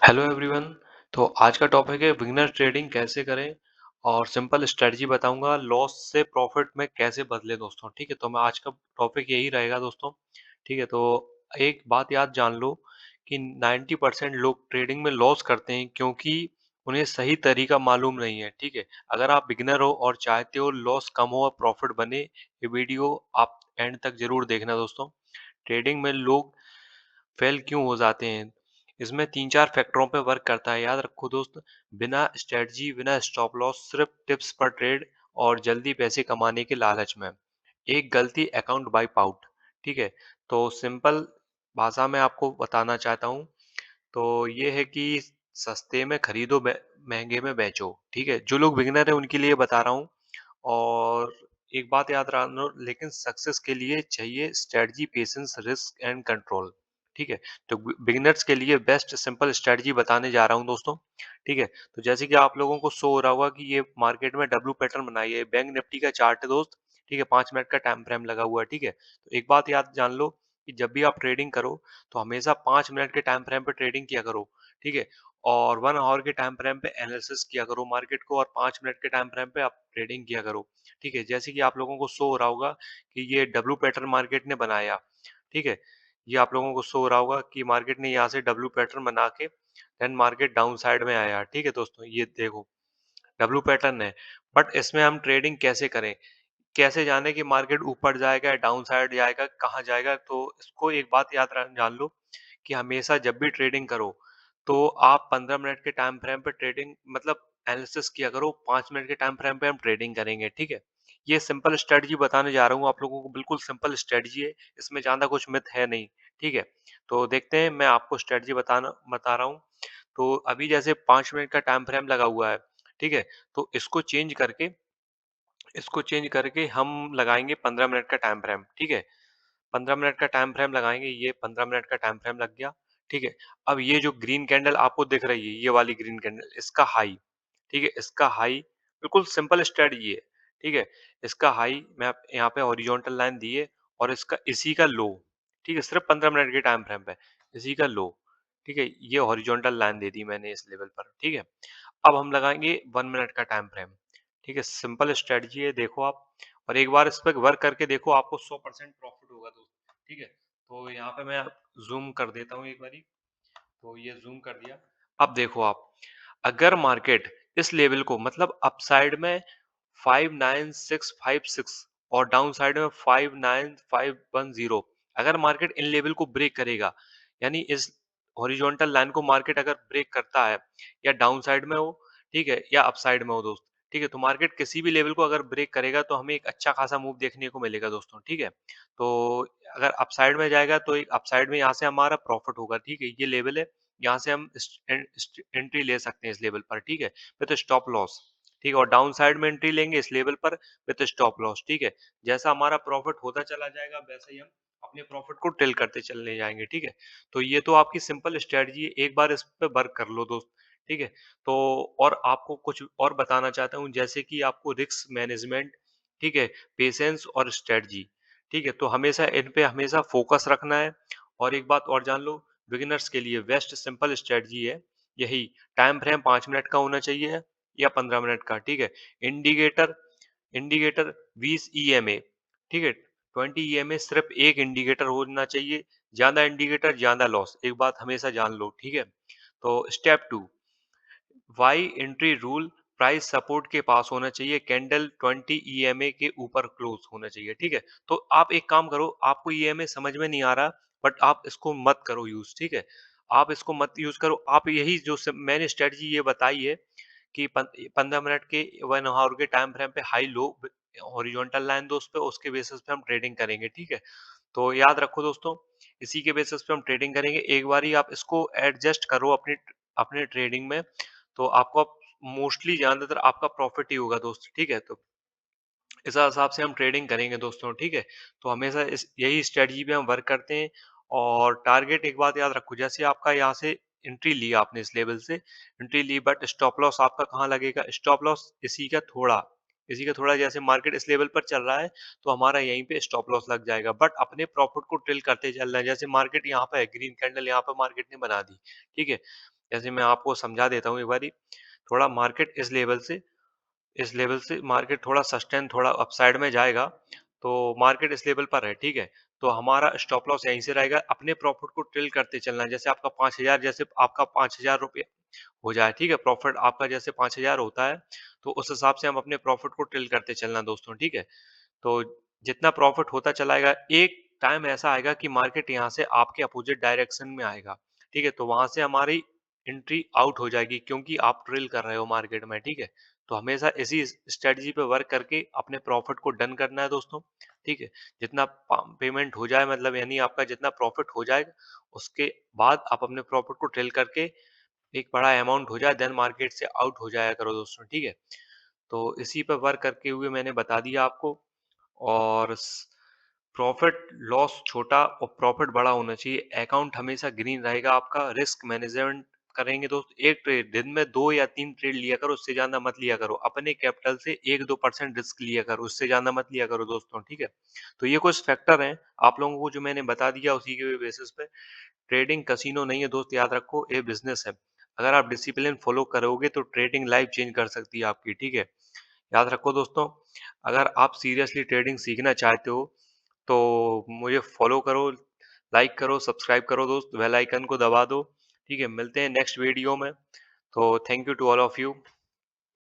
Hello everyone. तो आज का टॉपिक है बिगिनर ट्रेडिंग कैसे करें और सिंपल स्ट्रेटजी बताऊंगा लॉस से प्रॉफिट में कैसे बदले दोस्तों। ठीक है, तो मैं आज का टॉपिक यही रहेगा दोस्तों। ठीक है, तो एक बात याद जान लो कि 90% लोग ट्रेडिंग में लॉस करते हैं क्योंकि उन्हें सही तरीका मालूम नहीं है। ठीक है, अगर आप बिगिनर हो और चाहते हो लॉस कम हो और प्रॉफिट बने, ये वीडियो आप एंड तक जरूर देखना दोस्तों। ट्रेडिंग में लोग फेल क्यों हो जाते हैं? इसमें 3-4 फैक्टरों पे वर्क करता है, याद रखो दोस्त। बिना स्ट्रेटजी, बिना स्टॉप लॉस, सिर्फ टिप्स पर ट्रेड और जल्दी पैसे कमाने के लालच में एक गलती अकाउंट वाइप आउट। ठीक है, तो सिंपल भाषा में आपको बताना चाहता हूँ। तो ये है कि सस्ते में खरीदो, महंगे में बेचो। ठीक है, जो लोग बिगिनर है उनके लिए बता रहा हूँ। और एक बात याद रखना, लेकिन सक्सेस के लिए चाहिए strategy, patience, risk and control. ठीक है, तो बिगिनर्स के लिए बेस्ट सिंपल स्ट्रेटजी बताने जा रहा हूँ दोस्तों। ठीक है, तो जैसे कि आप लोगों को शो हो रहा होगा कि ये मार्केट में डब्ल्यू पैटर्न बनाई है, बैंक निफ्टी का चार्ट है दोस्त। ठीक है, 5 मिनट का टाइम फ्रेम लगा हुआ है। ठीक है, तो एक बात याद जान लो कि जब भी आप ट्रेडिंग करो तो हमेशा 5 मिनट के टाइम फ्रेम पे ट्रेडिंग किया करो। ठीक है, और 1 आवर के टाइम फ्रेम पे एनालिसिस किया करो मार्केट को, और 5 मिनट के टाइम फ्रेम पे आप ट्रेडिंग किया करो। ठीक है, जैसे कि आप लोगों को शो हो रहा होगा कि ये डब्ल्यू पैटर्न मार्केट ने बनाया। ठीक है, ये आप लोगों को शो हो रहा होगा कि मार्केट ने यहाँ से डब्ल्यू पैटर्न बना के देन मार्केट डाउन साइड में आया। ठीक है दोस्तों, ये देखो डब्ल्यू पैटर्न है। बट इसमें हम ट्रेडिंग कैसे करें, कैसे जाने कि मार्केट ऊपर जाएगा या डाउन साइड जाएगा, कहाँ जाएगा? तो इसको एक बात जान लो कि हमेशा जब भी ट्रेडिंग करो तो आप 15 मिनट के टाइम फ्रेम पे ट्रेडिंग मतलब एनालिसिस किया करो। 5 मिनट के टाइम फ्रेम पे हम ट्रेडिंग करेंगे। ठीक है, ये सिंपल स्ट्रेटजी बताने जा रहा हूँ आप लोगों को, बिल्कुल सिंपल स्ट्रेटजी है, इसमें ज्यादा कुछ मिथ है नहीं। ठीक है, तो देखते हैं, मैं आपको स्ट्रेटजी बता रहा हूँ। तो अभी जैसे 5 मिनट का टाइम फ्रेम लगा हुआ है। ठीक है, तो इसको चेंज करके हम लगाएंगे 15 मिनट का टाइम फ्रेम। ठीक है, 15 मिनट का टाइम फ्रेम लगाएंगे, ये 15 मिनट का टाइम फ्रेम लग गया। ठीक है, अब ये जो ग्रीन कैंडल आपको दिख रही है, ये वाली ग्रीन कैंडल, इसका हाई। ठीक है, इसका हाई बिल्कुल सिंपल स्ट्रेटजी है। ठीक है, इसका हाई मैं यहाँ पे हॉरिजॉन्टल लाइन दी है और इसका इसी का लो। ठीक है, सिर्फ 15 मिनट के टाइम फ्रेम पे इसी का लो। ठीक है, ये हॉरिजॉन्टल लाइन दे दी मैंने इस लेवल पर। ठीक है, अब हम लगाएंगे 1 मिनट का टाइम फ्रेम। ठीक है, सिंपल स्ट्रेटजी है, देखो आप, और एक बार इस पे वर्क करके देखो, आपको 100% प्रॉफिट होगा दोस्तों। ठीक है, तो यहाँ पे मैं जूम कर देता हूँ एक बारी। तो ये जूम कर दिया। अब देखो आप, अगर मार्केट इस लेवल को मतलब अपसाइड में 59656 और डाउन साइड में 59510, अगर मार्केट इन लेवल को ब्रेक करेगा, यानी इस हॉरिजॉन्टल लाइन को मार्केट अगर ब्रेक करता है, या डाउन साइड में हो, ठीक है, या अपसाइड में हो दोस्त। ठीक है, तो मार्केट किसी भी लेवल को अगर ब्रेक करेगा तो हमें एक अच्छा खासा मूव देखने को मिलेगा दोस्तों। ठीक है, तो अगर अपसाइड में जाएगा तो एक अपसाइड में यहाँ से हमारा प्रॉफिट होगा। ठीक है, ये लेवल है, यहाँ से हम एंट्री ले सकते हैं इस लेवल पर। ठीक है, विद स्टॉप लॉस। ठीक है, और डाउन साइड में एंट्री लेंगे इस लेवल पर विद स्टॉप लॉस। ठीक है, जैसा हमारा प्रॉफिट होता चला जाएगा वैसे ही हम अपने प्रॉफिट को टिल करते चलने जाएंगे। ठीक है, तो ये तो आपकी सिंपल स्ट्रेटजी है, एक बार इस पे वर्क कर लो दोस्त। ठीक है, तो और आपको कुछ और बताना चाहता हूँ, जैसे कि आपको रिस्क मैनेजमेंट, ठीक है, पेशेंस और स्ट्रेटजी। ठीक है, तो हमेशा इन पे हमेशा फोकस रखना है। और एक बात और जान लो, बिगिनर्स के लिए बेस्ट सिंपल स्ट्रेटजी है यही, टाइम फ्रेम 5 मिनट का होना चाहिए या 15 मिनट का। ठीक है, इंडिकेटर इंडिकेटर 20 EMA। ठीक है, 20 EMA, सिर्फ एक इंडिकेटर होना चाहिए, ज्यादा इंडिकेटर ज्यादा लॉस, एक बात हमेशा जान लो। ठीक है, तो step 2, why entry rule, price support के पास होना चाहिए, कैंडल 20 EMA के ऊपर क्लोज होना चाहिए। ठीक है, तो आप एक काम करो, आपको EMA समझ में नहीं आ रहा, बट आप इसको मत करो यूज। ठीक है, आप इसको मत यूज करो, आप यही जो मैंने स्ट्रेटजी ये बताई है कि 15 मिनट के 1 आवर के टाइम फ्रेम पे हाई लो हॉरिजॉन्टल लाइन दो, उस पे उसके बेसिस पे हम ट्रेडिंग करेंगे। ठीक है, तो याद रखो दोस्तों, इसी के बेसिस पे हम ट्रेडिंग करेंगे। एक बार ही आप इसको एडजस्ट करो अपने अपने ट्रेडिंग में, तो आपको मोस्टली ज्यादातर आपका प्रॉफिट ही होगा दोस्त। ठीक है, तो इस हिसाब से हम ट्रेडिंग करेंगे दोस्तों। ठीक है, तो हमेशा इस यही स्ट्रेटजी पे हम वर्क करते हैं। और टारगेट एक बात याद रखो, जैसे आपका यहाँ से एंट्री ली, आपने इस लेवल से एंट्री ली, बट स्टॉप लॉस आपका कहाँ लगेगा? स्टॉप लॉस इसी का थोड़ा जैसे मार्केट इस लेवल पर चल रहा है तो हमारा यहीं पे स्टॉप लॉस लग जाएगा, बट अपने प्रॉफिट को टिल करते चल रहा है। जैसे मार्केट यहाँ पे है, ग्रीन कैंडल यहाँ पे मार्केट ने बना दी। ठीक है, जैसे मैं आपको समझा देता हूँ एक बारी, थोड़ा मार्केट इस लेवल से मार्केट थोड़ा सस्टेन थोड़ा अपसाइड में जाएगा, तो मार्केट इस लेवल पर है, ठीक है? तो हमारा स्टॉप लॉस यहीं से रहेगा, अपने प्रॉफिट को ट्रेल करते चलना है। जैसे आपका 5000 जैसे आपका ₹5000 हो जाए, ठीक है? प्रॉफिट आपका जैसे 5000 होता है, तो उस हिसाब से हम अपने प्रॉफिट को ट्रेल करते चलना दोस्तों, ठीक है? तो जितना प्रॉफिट होता चला आएगा, एक टाइम ऐसा आएगा कि मार्केट यहाँ से आपके अपोजिट डायरेक्शन में आएगा, ठीक है? तो वहाँ से हमारी एंट्री आउट हो जाएगी क्योंकि आप ट्रेल कर रहे हो मार्केट में, ठीक है? तो हमेशा इसी स्ट्रैटेजी पे वर्क करके अपने प्रॉफिट को डन करना है दोस्तों, ठीक है? जितना पेमेंट हो जाए मतलब यानी आपका जितना प्रॉफिट हो जाएगा, उसके बाद आप अपने प्रॉफिट को ट्रेल करके एक बड़ा अमाउंट हो जाए देन मार्केट से आउट हो जाया करो दोस्तों, ठीक है? तो इसी पे वर्क करके हुए मैंने बता दिया आपको और प्रॉफिट लॉस छोटा और प्रॉफिट बड़ा होना चाहिए। अकाउंट हमेशा ग्रीन रहेगा आपका। रिस्क मैनेजमेंट करेंगे तो एक ट्रेड दिन में 2 या 3 ट्रेड लिया करो, उससे ज़्यादा मत लिया करो। अपने कैपिटल से 1-2% रिस्क लिया करो, उससे ज़्यादा मत लिया करो दोस्तों, ठीक है? तो ये कुछ फैक्टर हैं आप लोगों को जो मैंने बता दिया उसी के बेसिस पे। ट्रेडिंग कसिनो नहीं है दोस्त, याद रखो ये बिज़नेस है। अगर आप डिसिप्लिन फॉलो करोगे तो ट्रेडिंग लाइफ चेंज कर सकती है आपकी, ठीक है? याद रखो दोस्तों, अगर आप सीरियसली ट्रेडिंग सीखना चाहते हो, तो मुझे फॉलो करो, लाइक करो, सब्सक्राइब करो दोस्त, बेल आइकन को दबा दो। ठीक है? मिलते हैं नेक्स्ट वीडियो में। तो thank you to all of you.